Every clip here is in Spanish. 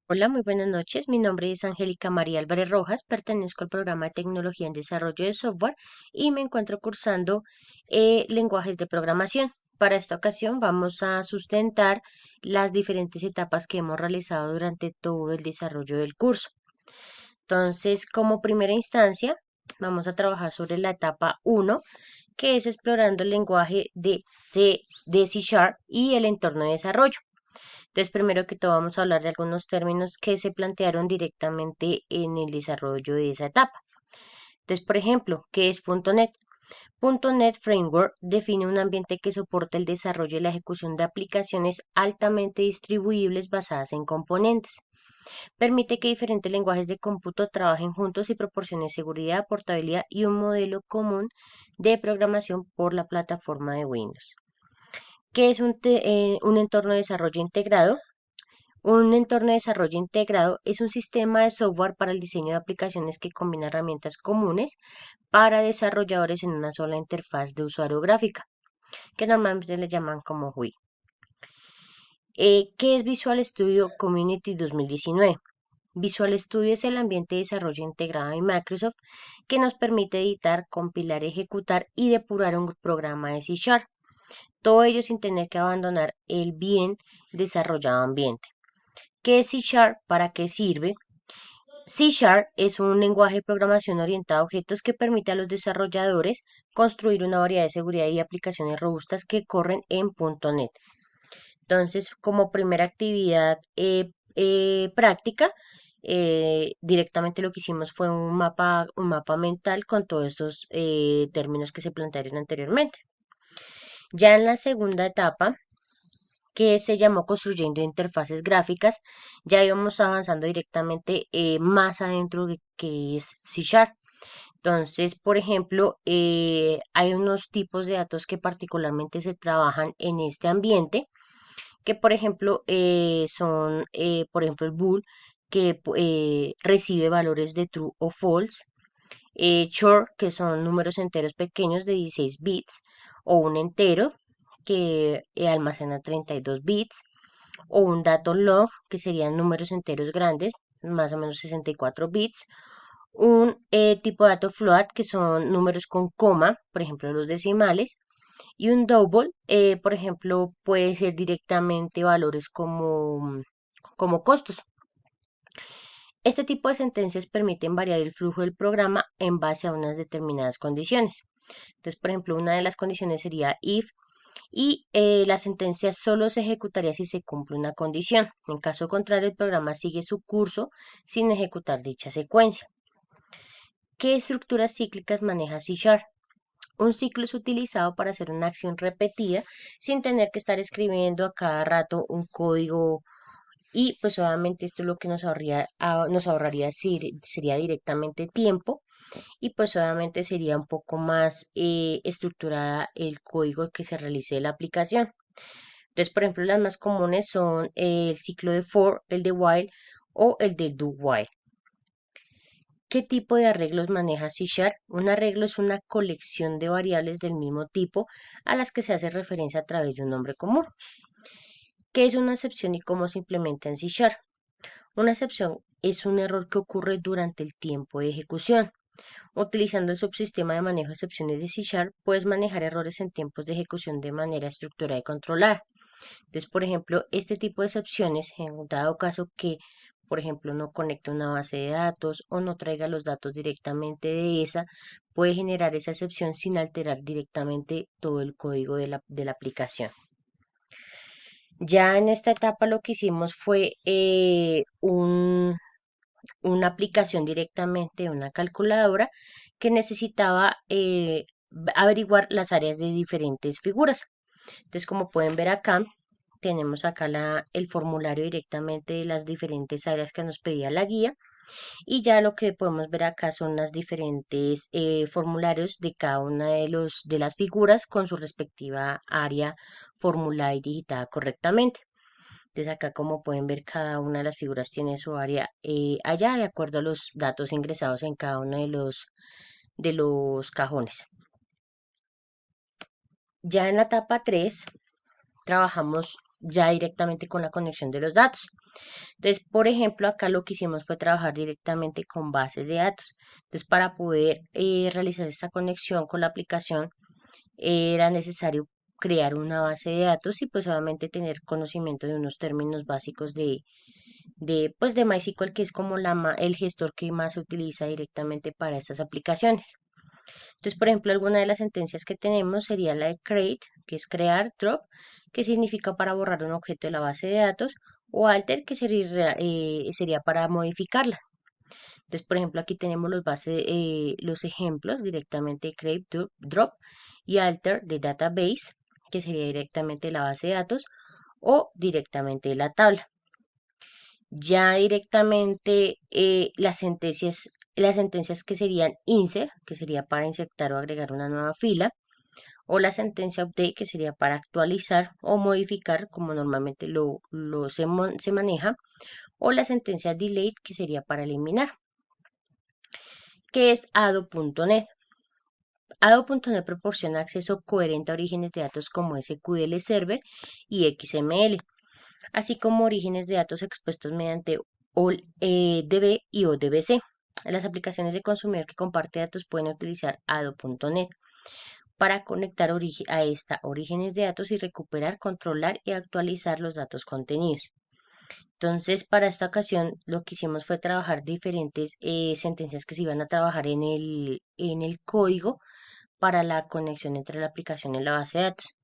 Hola, muy buenas noches. Mi nombre es Angélica María Álvarez Rojas, pertenezco al programa de Tecnología en Desarrollo de Software y me encuentro cursando lenguajes de programación. Para esta ocasión vamos a sustentar las diferentes etapas que hemos realizado durante todo el desarrollo del curso. Entonces, como primera instancia, vamos a trabajar sobre la etapa 1, que es explorando el lenguaje de C Sharp y el entorno de desarrollo. Entonces, primero que todo, vamos a hablar de algunos términos que se plantearon directamente en el desarrollo de esa etapa. Entonces, por ejemplo, ¿qué es .NET? .NET Framework define un ambiente que soporta el desarrollo y la ejecución de aplicaciones altamente distribuibles basadas en componentes. Permite que diferentes lenguajes de cómputo trabajen juntos y proporcione seguridad, portabilidad y un modelo común de programación por la plataforma de Windows. ¿Qué es un entorno de desarrollo integrado? Un entorno de desarrollo integrado es un sistema de software para el diseño de aplicaciones que combina herramientas comunes para desarrolladores en una sola interfaz de usuario gráfica, que normalmente le llaman como UI. ¿Qué es Visual Studio Community 2019? Visual Studio es el ambiente de desarrollo integrado de Microsoft que nos permite editar, compilar, ejecutar y depurar un programa de C Sharp. Todo ello sin tener que abandonar el bien desarrollado ambiente. ¿Qué es C Sharp? ¿Para qué sirve? C Sharp es un lenguaje de programación orientado a objetos que permite a los desarrolladores construir una variedad de seguridad y aplicaciones robustas que corren en .NET. Entonces, como primera actividad práctica, directamente lo que hicimos fue un mapa mental con todos estos términos que se plantearon anteriormente. Ya en la segunda etapa, que se llamó Construyendo Interfaces Gráficas, ya íbamos avanzando directamente más adentro de que es C Sharp. Entonces, por ejemplo, hay unos tipos de datos que particularmente se trabajan en este ambiente, que por ejemplo son, por ejemplo, el bool, que recibe valores de true o false, short, que son números enteros pequeños de 16 bits, o un entero, que almacena 32 bits, o un dato log, que serían números enteros grandes, más o menos 64 bits, un tipo de dato float, que son números con coma, por ejemplo los decimales, y un double, por ejemplo, puede ser directamente valores como costos. Este tipo de sentencias permiten variar el flujo del programa en base a unas determinadas condiciones. Entonces, por ejemplo, una de las condiciones sería if y la sentencia solo se ejecutaría si se cumple una condición. En caso contrario, el programa sigue su curso sin ejecutar dicha secuencia. ¿Qué estructuras cíclicas maneja C Sharp? Un ciclo es utilizado para hacer una acción repetida sin tener que estar escribiendo a cada rato un código y pues obviamente esto es lo que nos ahorraría sería directamente tiempo y pues obviamente sería un poco más estructurada el código que se realice de la aplicación. Entonces, por ejemplo, las más comunes son el ciclo de for, el de while o el de do while. ¿Qué tipo de arreglos maneja C Sharp? Un arreglo es una colección de variables del mismo tipo a las que se hace referencia a través de un nombre común. ¿Qué es una excepción y cómo se implementa en C Sharp? Una excepción es un error que ocurre durante el tiempo de ejecución. Utilizando el subsistema de manejo de excepciones de C Sharp, puedes manejar errores en tiempos de ejecución de manera estructurada y controlada. Entonces, por ejemplo, este tipo de excepciones, en dado caso que, por ejemplo, no conecte una base de datos o no traiga los datos directamente de esa, puede generar esa excepción sin alterar directamente todo el código de la aplicación. Ya en esta etapa lo que hicimos fue una aplicación directamente de una calculadora que necesitaba averiguar las áreas de diferentes figuras. Entonces, como pueden ver acá, tenemos acá el formulario directamente de las diferentes áreas que nos pedía la guía y ya lo que podemos ver acá son las diferentes formularios de cada una de las figuras con su respectiva área formulada y digitada correctamente. Entonces acá como pueden ver cada una de las figuras tiene su área allá de acuerdo a los datos ingresados en cada uno de los cajones. Ya en la etapa 3 trabajamos ya directamente con la conexión de los datos. Entonces, por ejemplo, acá lo que hicimos fue trabajar directamente con bases de datos. Entonces, para poder realizar esta conexión con la aplicación, era necesario crear una base de datos y pues obviamente tener conocimiento de unos términos básicos de MySQL, que es como el gestor que más se utiliza directamente para estas aplicaciones. Entonces, por ejemplo, alguna de las sentencias que tenemos sería la de create, que es crear, drop, que significa para borrar un objeto de la base de datos, o alter, que sería para modificarla. Entonces, por ejemplo, aquí tenemos los ejemplos directamente de create, drop y alter de database, que sería directamente la base de datos o directamente de la tabla. Ya directamente las sentencias que serían insert, que sería para insertar o agregar una nueva fila, o la sentencia update, que sería para actualizar o modificar, como normalmente se maneja, o la sentencia delete, que sería para eliminar, que es ado.net. Ado.net proporciona acceso coherente a orígenes de datos como SQL Server y XML, así como orígenes de datos expuestos mediante OLDB y ODBC. Las aplicaciones de consumidor que comparte datos pueden utilizar Ado.net para conectar a esta orígenes de datos y recuperar, controlar y actualizar los datos contenidos. Entonces, para esta ocasión, lo que hicimos fue trabajar diferentes sentencias que se iban a trabajar en el código para la conexión entre la aplicación y la base de datos.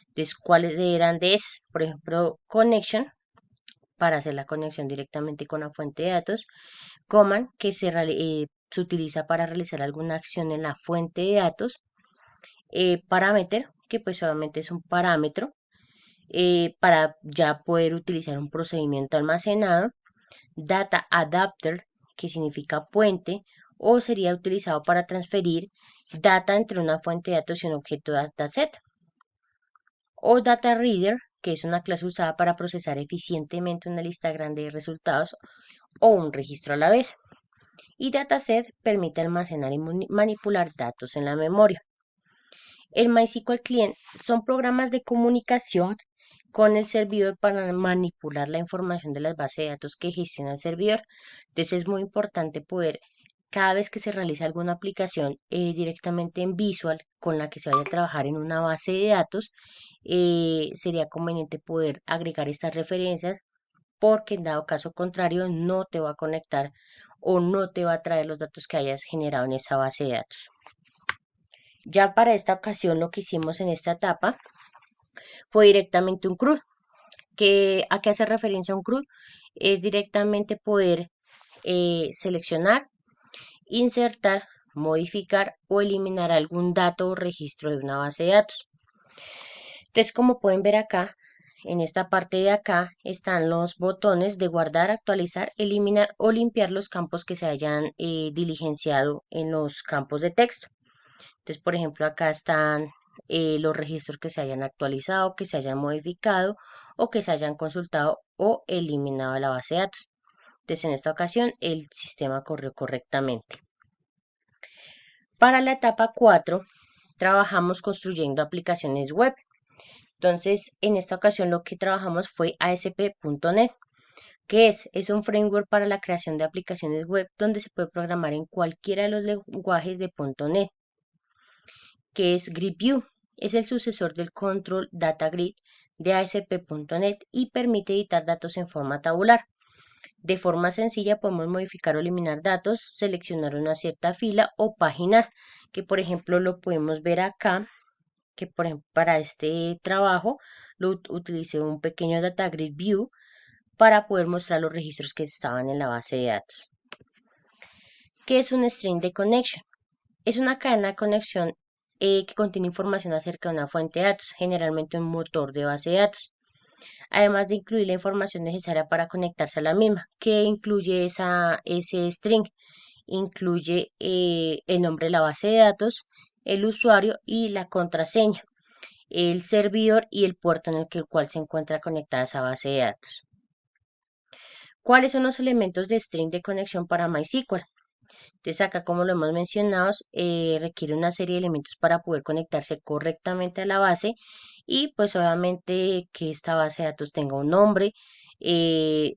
Entonces, ¿cuáles eran de esas? Por ejemplo, connection, para hacer la conexión directamente con la fuente de datos. Command, que se utiliza para realizar alguna acción en la fuente de datos. Parameter, que pues solamente es un parámetro para ya poder utilizar un procedimiento almacenado. Data adapter, que significa puente, o sería utilizado para transferir data entre una fuente de datos y un objeto dataset. O data reader, que es una clase usada para procesar eficientemente una lista grande de resultados o un registro a la vez. Y dataset permite almacenar y manipular datos en la memoria. El MySQL Client son programas de comunicación con el servidor para manipular la información de las bases de datos que gestiona el servidor. Entonces es muy importante poder, cada vez que se realiza alguna aplicación directamente en Visual con la que se vaya a trabajar en una base de datos, sería conveniente poder agregar estas referencias, porque en dado caso contrario no te va a conectar o no te va a traer los datos que hayas generado en esa base de datos. Ya para esta ocasión lo que hicimos en esta etapa fue directamente un CRUD. ¿A qué hace referencia un CRUD? Es directamente poder seleccionar, insertar, modificar o eliminar algún dato o registro de una base de datos. Entonces, como pueden ver acá, en esta parte de acá están los botones de guardar, actualizar, eliminar o limpiar los campos que se hayan diligenciado en los campos de texto. Entonces, por ejemplo, acá están los registros que se hayan actualizado, que se hayan modificado o que se hayan consultado o eliminado de la base de datos. Entonces, en esta ocasión, el sistema corrió correctamente. Para la etapa 4, trabajamos construyendo aplicaciones web. Entonces, en esta ocasión lo que trabajamos fue ASP.NET, que es un framework para la creación de aplicaciones web donde se puede programar en cualquiera de los lenguajes de .NET, que es GridView. Es el sucesor del Control Data Grid de ASP.NET y permite editar datos en forma tabular. De forma sencilla podemos modificar o eliminar datos, seleccionar una cierta fila o paginar, que por ejemplo lo podemos ver acá, que por ejemplo para este trabajo utilicé un pequeño Data Grid View para poder mostrar los registros que estaban en la base de datos. ¿Qué es un string de connection? Es una cadena de conexión que contiene información acerca de una fuente de datos, generalmente un motor de base de datos, además de incluir la información necesaria para conectarse a la misma. ¿Qué incluye ese string? Incluye el nombre de la base de datos, el usuario y la contraseña, el servidor y el puerto en el cual se encuentra conectada esa base de datos. ¿Cuáles son los elementos de string de conexión para MySQL? Entonces acá, como lo hemos mencionado, requiere una serie de elementos para poder conectarse correctamente a la base y pues obviamente que esta base de datos tenga un nombre, eh,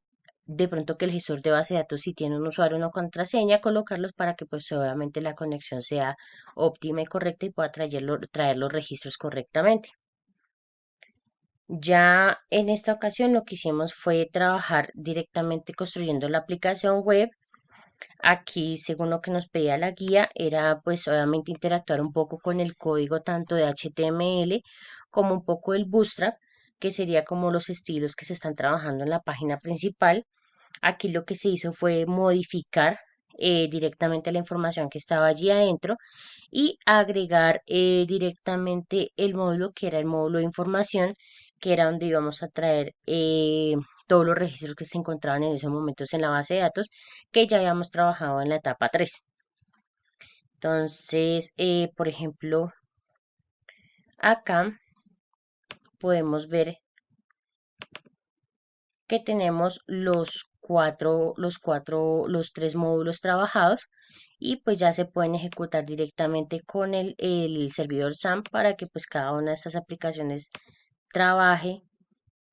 de pronto que el gestor de base de datos si tiene un usuario o una contraseña, colocarlos para que pues obviamente la conexión sea óptima y correcta y pueda traer los registros correctamente. Ya en esta ocasión lo que hicimos fue trabajar directamente construyendo la aplicación web. Aquí, según lo que nos pedía la guía, era pues obviamente interactuar un poco con el código tanto de HTML como un poco del Bootstrap, que sería como los estilos que se están trabajando en la página principal. Aquí lo que se hizo fue modificar directamente la información que estaba allí adentro y agregar directamente el módulo que era el módulo de información, que era donde íbamos a traer todos los registros que se encontraban en esos momentos en la base de datos que ya habíamos trabajado en la etapa 3. Entonces, por ejemplo, acá podemos ver que tenemos los tres módulos trabajados y pues ya se pueden ejecutar directamente con el servidor SAM para que pues cada una de estas aplicaciones trabaje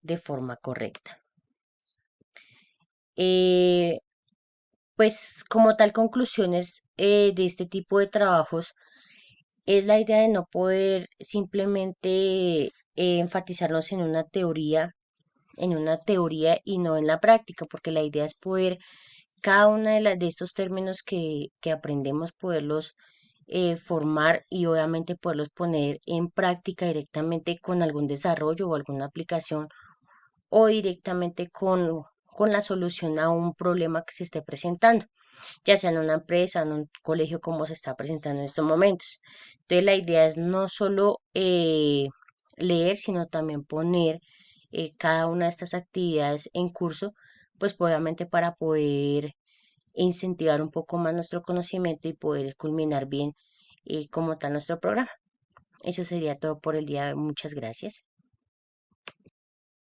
de forma correcta. Eh, pues como tal conclusiones de este tipo de trabajos es la idea de no poder simplemente enfatizarnos en una teoría y no en la práctica, porque la idea es poder cada una de estos términos que aprendemos, poderlos formar y obviamente poderlos poner en práctica directamente con algún desarrollo o alguna aplicación o directamente con la solución a un problema que se esté presentando, ya sea en una empresa, en un colegio como se está presentando en estos momentos. Entonces la idea es no solo leer, sino también poner cada una de estas actividades en curso, pues obviamente para poder incentivar un poco más nuestro conocimiento y poder culminar bien como tal nuestro programa. Eso sería todo por el día de hoy. Muchas gracias.